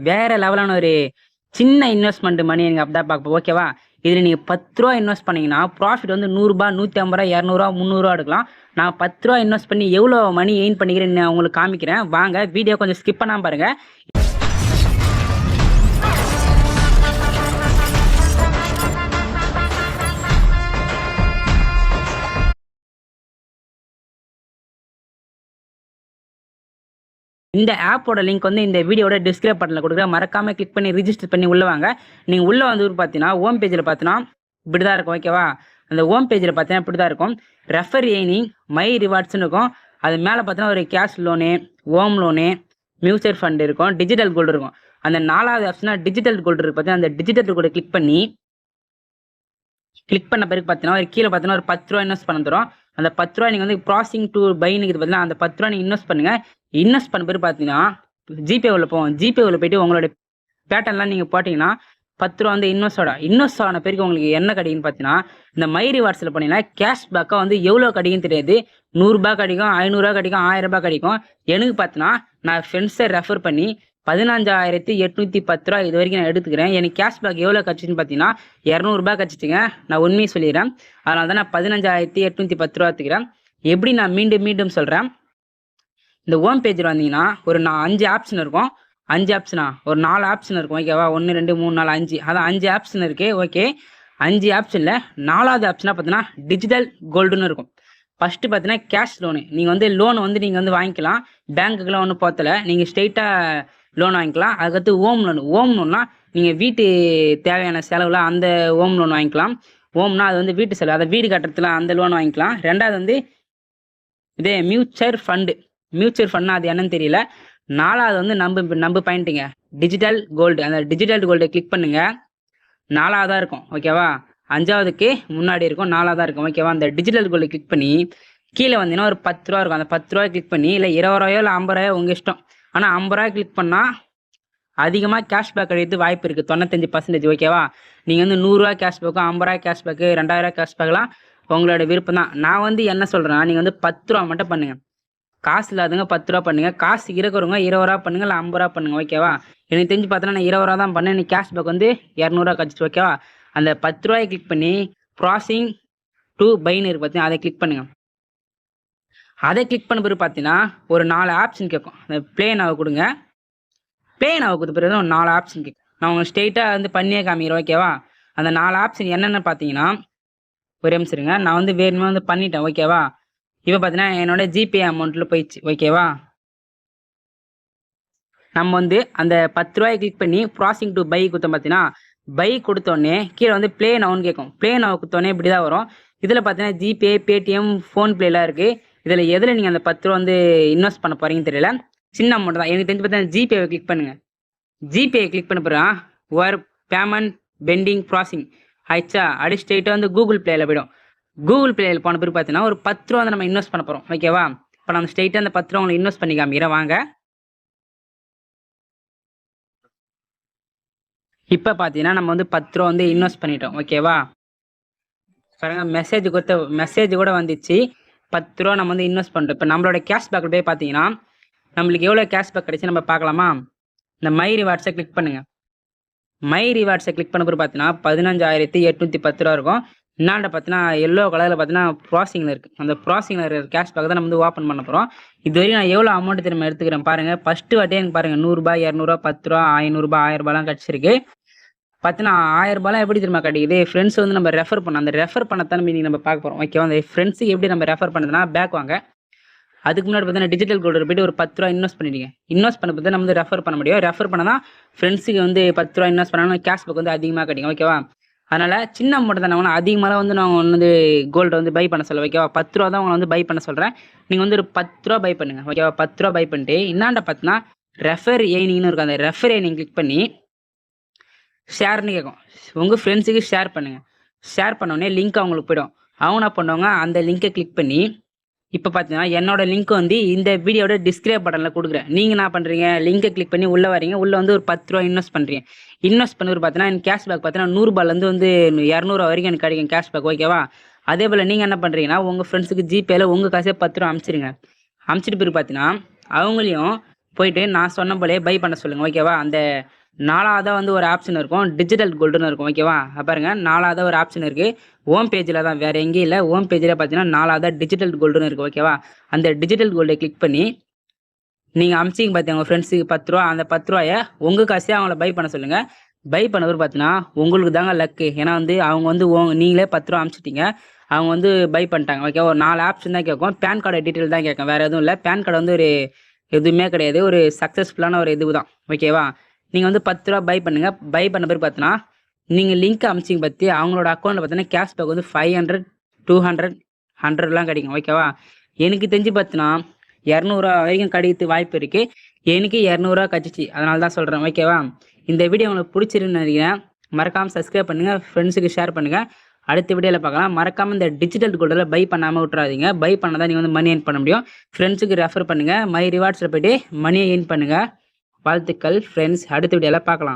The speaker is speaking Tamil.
வேற லெவலான ஒரு சின்ன இன்வெஸ்ட்மெண்ட் மணி நீங்கள் அப்படி தான் பார்ப்போம். ஓகேவா? இதில் நீங்கள் 10 ரூபா இன்வெஸ்ட் பண்ணீங்கன்னா ப்ராஃபிட் வந்து 100 ரூபாய், 150 ரூபா, 200 ரூபா, 300 ரூபா எடுக்கலாம். நான் 10 ரூபா இன்வெஸ்ட் பண்ணி எவ்வளோ மணி எயின் பண்ணிக்கிறேன்னு நான் உங்களுக்கு காமிக்கிறேன். வாங்க வீடியோ கொஞ்சம் ஸ்கிப் பண்ணாம பாருங்க. இந்த ஆப்போட லிங்க் வந்து இந்த வீடியோட டிஸ்கிரிப்ஷன் பட்டனில் கொடுக்குறேன். மறக்காம கிளிக் பண்ணி ரிஜிஸ்டர் பண்ணி உள்ள வாங்க. நீங்கள் உள்ள வந்து பார்த்தீங்கன்னா ஹோம் பேஜில் பார்த்தீங்கன்னா இப்படி தான் இருக்கும். ஓகேவா? அந்த ஹோம் பேஜில் பார்த்தீங்கன்னா இப்படி தான் இருக்கும். ரெஃபர் ஏர்னிங், மை ரிவார்ட்ஸ்னு இருக்கும். அது மேலே பார்த்தீங்கன்னா ஒரு cash loan, home loan, mutual fund இருக்கும், டிஜிட்டல் கோல்டு இருக்கும். அந்த 4வது ஆப்ஷனா டிஜிட்டல் கோல்டு இருக்கு பார்த்தீங்கன்னா, அந்த டிஜிட்டல் கோல்டு கிளிக் பண்ண பிறகு பார்த்தீங்கன்னா ஒரு கீழே பார்த்தீங்கன்னா ஒரு 10 ரூபா இன்வெஸ்ட் பண்ண தரும். அந்த 10 ரூபா நீங்கள் வந்து ப்ராசிங் டு பைன்னு பார்த்தீங்கன்னா அந்த 10 ரூபா நீங்கள் இன்வெஸ்ட் பண்ணுங்க. இன்வெஸ்ட் பண்ண பிறகு பார்த்தீங்கன்னா ஜிபே உள்ள போவோம். ஜிபே உள்ள போயிட்டு உங்களோட பேட்டர்ன்லாம் நீங்கள் போட்டிங்கன்னா 10 ரூபா வந்து இன்வெஸ்ட் ஆன பிறகு உங்களுக்கு என்ன கிடைக்குன்னு பார்த்தீங்கன்னா, இந்த மை ரிவார்ட்ஸில் போனீங்கன்னா கேஷ் பேக்காக வந்து எவ்வளோ கிடைக்குன்னு தெரியாது. 100 ரூபாய் கிடைக்கும், 500 ரூபா கிடைக்கும், 1000 ரூபாய் கிடைக்கும். எனக்கு பார்த்தீங்கன்னா நான் ஃப்ரெண்ட்ஸை ரெஃபர் பண்ணி 15,810 ரூபா இது வரைக்கும் நான் எடுத்துக்கிறேன். எனக்கு கேஷ்பேக் எவ்வளோ கிடச்சின்னு பார்த்தீங்கன்னா 200 ரூபாய் கிடச்சிச்சுங்க. நான் உண்மையை சொல்லிடுறேன். அதனால தான் நான் 15,810 ரூபா எடுத்துக்கிறேன். எப்படி நான் மீண்டும் சொல்கிறேன். இந்த ஹோம் பேஜில் வந்தீங்கன்னா ஒரு 5 ஆப்ஷன் இருக்கும். 5 ஆப்ஷனா ஒரு 4 ஆப்ஷன் இருக்கும். ஓகேவா? 1 2 3 4 5 அதான் 5 ஆப்ஷன் இருக்கு. ஓகே, 5 ஆப்ஷனில் 4வது ஆப்ஷனாக பார்த்தீங்கன்னா டிஜிட்டல் கோல்டுன்னு இருக்கும். ஃபஸ்ட்டு பார்த்தீங்கன்னா கேஷ் லோனு. நீங்கள் வந்து லோன் வந்து நீங்கள் வந்து வாங்கிக்கலாம். பேங்க்குக்கெல்லாம் ஒன்றும் போத்தலை. நீங்கள் ஸ்ட்ரெயிட்டாக லோன் வாங்கிக்கலாம். அதுக்கடுத்து ஹோம் லோன்னா நீங்கள் வீட்டு தேவையான செலவில் அந்த ஹோம் லோன் வாங்கிக்கலாம். ஹோம்னா அது வந்து வீட்டு செலவு, அதை வீடு கட்டுறதுல அந்த லோன் வாங்கிக்கலாம். 2வது வந்து இதே மியூச்சுவல் ஃபண்ட்னா அது என்னன்னு தெரியல. 4வது வந்து நம்ப பாயிண்ட்டுங்க டிஜிட்டல் கோல்டு. அந்த டிஜிட்டல் கோல்டை கிளிக் பண்ணுங்க. 4வதாக இருக்கும். ஓகேவா? 5வதுக்கு முன்னாடி இருக்கும், 4வதாக இருக்கும். ஓகேவா? அந்த டிஜிட்டல் கோல்டை கிளிக் பண்ணி கீழே வந்தீங்கன்னா ஒரு 10 ரூபா இருக்கும். அந்த 10 ரூபா கிளிக் பண்ணி இல்லை 20 ரூபாயோ இல்லை 50 ரூபாயோ உங்கள் இஷ்டம். ஆனால் 50 ரூபாய் கிளிக் பண்ணால் அதிகமாக கேஷ்பேக் கிடையாது வாய்ப்பு இருக்குது, 95%. ஓகேவா? நீங்கள் வந்து 100 ரூபா கேஷ்பேக்கும், 50 ரூபா கேஷ்பேக்கு, 2000 ரூபா கேஷ்பேக்லாம் உங்களோட விருப்பம் தான். நான் வந்து என்ன சொல்கிறேன்னா, நீங்கள் வந்து 10 ரூபா மட்டும் பண்ணுங்கள். காசு இல்லாதவங்க 10 ரூபா பண்ணுங்க. காசு இருக்கிறவங்க 20 ரூபா பண்ணுங்க, இல்லை 50 ரூபா பண்ணுங்க. ஓகேவா? எனக்கு தெரிஞ்சு பார்த்தோன்னா நான் 20 ரூபா தான் பண்ணேன். எனக்கு கேஷ்பேக் வந்து 200 ரூபா கிடச்சிச்சு. ஓகேவா? அந்த 10 ரூபாயை கிளிக் பண்ணி ப்ராசிங் டு பைன்னு இருக்கு பார்த்தீங்கன்னா, அதை கிளிக் பண்ணுங்க. அதை கிளிக் பண்ண பிறகு பார்த்தீங்கன்னா ஒரு 4 ஆப்ஷன் கேட்கும். அந்த ப்ளே நவ் கொடுங்க. ப்ளே நவ் கொடுத்த பிறகு ஒரு 4 ஆப்ஷன் கேட்கும். நான் உங்களுக்கு ஸ்ட்ரெயிட்டாக வந்து பண்ணியே காமிக்கிறேன். ஓகேவா? அந்த 4 ஆப்ஷன் என்னென்ன பார்த்தீங்கன்னா, ஒரே நிமிஷம் இருங்க. நான் வந்து வேணுமே வந்து பண்ணிட்டேன். ஓகேவா? இப்போ பார்த்தீங்கன்னா என்னோட ஜிபே அமௌண்ட்டில் போயிடுச்சு. ஓகேவா? நம்ம வந்து அந்த 10 ரூபாயை கிளிக் பண்ணி ப்ராசிங் டு பை கொடுத்தோம். பார்த்தீங்கன்னா பை கொடுத்தோடனே கீழே வந்து ப்ளே நவுன்னு கேட்கும். ப்ளே நவ் கொடுத்தோடனே இப்படி தான் வரும். இதில் பார்த்தீங்கன்னா ஜிபே, பேடிஎம், ஃபோன்பேலாம் இருக்குது. இதில் எதில் நீங்கள் அந்த 10 ரூபா வந்து இன்வெஸ்ட் பண்ண போகிறீங்கன்னு தெரியல. சின்ன அமௌண்ட் தான். எனக்கு தெரிஞ்சு பார்த்தீங்கன்னா ஜிபேவை கிளிக் பண்ணுங்கள். ஜிபே கிளிக் பண்ண போகிறேன். ஒரு பேமெண்ட் பெண்டிங் ப்ராசிங் ஆயிடுச்சா? அடி ஸ்ட்ரெயிட்டாக வந்து கூகுள் ப்ளேயில் போய்டும். கூகுள் ப்ளேயில் போன பிறகு பார்த்தீங்கன்னா ஒரு 10 ரூபா வந்து நம்ம இன்வெஸ்ட் பண்ண போகிறோம். ஓகேவா? இப்போ நம்ம ஸ்ட்ரெயிட்டாக அந்த 10 ரூபா உங்களுக்கு இன்வெஸ்ட் பண்ணி காமிக்கிறேன். வாங்க. இப்போ பார்த்தீங்கன்னா நம்ம வந்து 10 ரூபா வந்து இன்வெஸ்ட் பண்ணிட்டோம். ஓகேவா? பாருங்க, மெசேஜ் கூட வந்துச்சு. 10 ரூபா நம்ம வந்து இன்வெஸ்ட் பண்ணிட்டோம். இப்போ நம்மளோட கேஷ்பேக்கில் போய் பார்த்தீங்கன்னா நம்மளுக்கு எவ்வளோ கேஷ்பேக் கிடைச்சி நம்ம பார்க்கலாமா? இந்த மை ரிவார்ட்ஸை கிளிக் பண்ணுங்கள். மை ரிவார்ட்ஸை கிளிக் பண்ண பிறகு பார்த்தீங்கன்னா 15,810 ரூபா இருக்கும். என்னாண்ட பார்த்தீங்கன்னா எல்லோ கலரில் பார்த்தீங்கன்னா ப்ராசிங்கில் இருக்குது. அந்த ப்ராசிங்கில் இருக்கிற கேஷ்பேக் தான் நம்ம வந்து ஓப்பன் பண்ண போகிறோம். இது வரைக்கும் நான் எவ்வளோ அமௌண்ட் திரும்ப எடுத்துக்கிறேன் பாருங்கள். ஃபஸ்ட்டு வாட்டியே எனக்கு பாருங்கள் 100 ரூபாய், 200 ரூபா, 10 ரூபா, 500 ரூபாய், 1000 ரூபாய்லாம் கிடச்சிருக்கு. பார்த்தீங்கன்னா 1000 ரூபாய்லாம் எப்படி திரும்ப கிடைக்குது? ஃப்ரெண்ட்ஸ் வந்து நம்ம ரெஃபர் பண்ணோம். அந்த ரெஃபர் பண்ணத்தான் மீனிங் நம்ம பார்க்க போகிறோம். ஓகேவா? அந்த ஃப்ரெண்ட்ஸுக்கு எப்படி நம்ம ரெஃபர் பண்ணுறதுனா பேக் வாங்க. அதுக்கு முன்னாடி பார்த்தீங்கன்னா டிஜிட்டல் கோல்டு போய்ட்டு ஒரு 10 ரூபா இன்வெஸ்ட் பண்ணிடுங்க. இன்வெஸ்ட் பண்ண பார்த்து நம்ம வந்து ரெஃபர் பண்ண முடியும். ரெஃபர் பண்ணால் தான் ஃப்ரெண்ட்ஸுக்கு வந்து 10 ரூபா இன்வெஸ்ட் பண்ணாலும் கேஷ்பேக் வந்து அதிகமாக கிடைக்கும். ஓகேவா? அதனால் சின்ன அமௌண்ட் தான். நான் அதிகமாக வந்து நான் வந்து கோல்டு வந்து பை பண்ண சொல்ல. ஓகேவா? 10 ரூபா தான் உங்களை வந்து பை பண்ண சொல்கிறேன். நீங்கள் வந்து ஒரு 10 ரூபா பை பண்ணுங்கள். ஓகேவா? 10 ரூபா பை பண்ணிட்டு இன்னாண்ட பார்த்தீங்கன்னா ரெஃபர் ஏர்னிங்னு இருக்கும். அந்த ரெஃபர் ஏர்னிங் கிளிக் பண்ணி ஷேர்னு கேட்கும். உங்கள் ஃப்ரெண்ட்ஸுக்கு ஷேர் பண்ணுங்கள். ஷேர் பண்ணோடனே லிங்க் அவங்களுக்கு போய்டும். அவங்க என்ன பண்ணுவாங்க, அந்த லிங்கை கிளிக் பண்ணி இப்போ பார்த்தீங்கன்னா என்னோட லிங்க் வந்து இந்த வீடியோட டிஸ்கிரிப்ஷன் பட்டனில் கொடுக்குறேன். நீங்கள் என்ன பண்ணுறீங்க, லிங்கை கிளிக் பண்ணி உள்ளே வரீங்க. உள்ளே வந்து ஒரு 10 ரூபா இன்வெஸ்ட் பண்ணுறீங்க. இன்வெஸ்ட் பண்ணி பார்த்தீங்கன்னா எனக்கு கேஷ்பேக் பார்த்தீங்கன்னா 100 ரூபாயிலேருந்து வந்து 200 ரூபா வரைக்கும் எனக்கு கிடைக்கும் கேஷ்பேக். ஓகேவா? அதே போல் நீங்கள் என்ன பண்ணுறீங்கன்னா உங்கள் ஃப்ரெண்ட்ஸுக்கு ஜிபேயில் உங்கள் காசே 10 ரூபா அனுப்பிச்சிருங்க. அனுப்பிச்சிட்டு பிறகு பார்த்தீங்கன்னா அவங்களையும் போயிட்டு நான் சொன்ன போலே பை பண்ண சொல்லுங்கள் ஓகேவா. அந்த 4வதா வந்து ஒரு ஆப்ஷன் இருக்கும், டிஜிட்டல் கோல்டுன்னு இருக்கும் ஓகேவா. பாருங்க 4வதா ஒரு ஆப்ஷன் இருக்குது, ஹோம் பேஜில் தான், வேறு எங்கேயும் இல்லை. ஹோம் பேஜில் பார்த்தீங்கன்னா 4வதா டிஜிட்டல் கோல்டுன்னு இருக்குது ஓகேவா. அந்த டிஜிட்டல் கோல்டை கிளிக் பண்ணி நீங்கள் அமிச்சிங்க பார்த்தீங்க உங்கள் ஃப்ரெண்ட்ஸுக்கு 10 ரூபா, அந்த 10 ரூபாயை உங்கள் காசே அவங்கள பை பண்ண சொல்லுங்கள். பை பண்ணவர் பார்த்தீங்கன்னா உங்களுக்கு தாங்க லக்கு. ஏன்னா வந்து அவங்க வந்து நீங்களே 10 ரூபா அமிச்சிட்டீங்க, அவங்க வந்து பை பண்ணிட்டாங்க ஓகே. ஒரு 4 ஆப்ஷன் தான் கேட்கும், பேன் கார்டு டீட்டெயில் தான் கேட்கும், வேறு எதுவும் இல்லை. பேன் கார்டு வந்து ஒரு எதுவுமே கிடையாது, ஒரு சக்ஸஸ்ஃபுல்லான ஒரு இது தான் ஓகேவா. நீங்கள் வந்து 10 ரூபா பை பண்ணுங்கள். பை பண்ண பிறகு பார்த்தீங்கன்னா நீங்கள் லிங்க் அமிச்சிங்க பற்றி அவங்களோட அக்கௌண்ட்டில் பார்த்தீங்கன்னா கேஷ்பேக் வந்து 500, 200, 100லாம் கிடைக்கும் ஓகேவா. எனக்கு தெரிஞ்சு பார்த்தீங்கன்னா 200 வரைக்கும் கிடைக்கிறது வாய்ப்பு இருக்குது. எனக்கு 200 கிடச்சிச்சு, அதனால தான் சொல்கிறேன் ஓகேவா. இந்த வீடியோ உங்களுக்கு பிடிச்சிருன்னு நினைக்கிறேன். மறக்காமல் சப்ஸ்கிரைப் பண்ணுங்கள், ஃப்ரெண்ட்ஸுக்கு ஷேர் பண்ணுங்கள். அடுத்த வீடியோவில் பார்க்கலாம். மறக்காமல் இந்த டிஜிட்டல் கோல்டில் பை பண்ணாமல் விட்றாதீங்க. பை பண்ணால் தான் நீங்கள் வந்து மணி ஏர்ன் பண்ண முடியும். ஃப்ரெண்ட்ஸுக்கு ரெஃபர் பண்ணுங்கள். மை ரிவார்ட்ஸில் போய்ட்டு மணியை ஏர்ன் பண்ணுங்கள். வாழ்த்துக்கள் ஃப்ரெண்ட்ஸ். அடுத்த வீடியோவில் பார்க்கலாம்.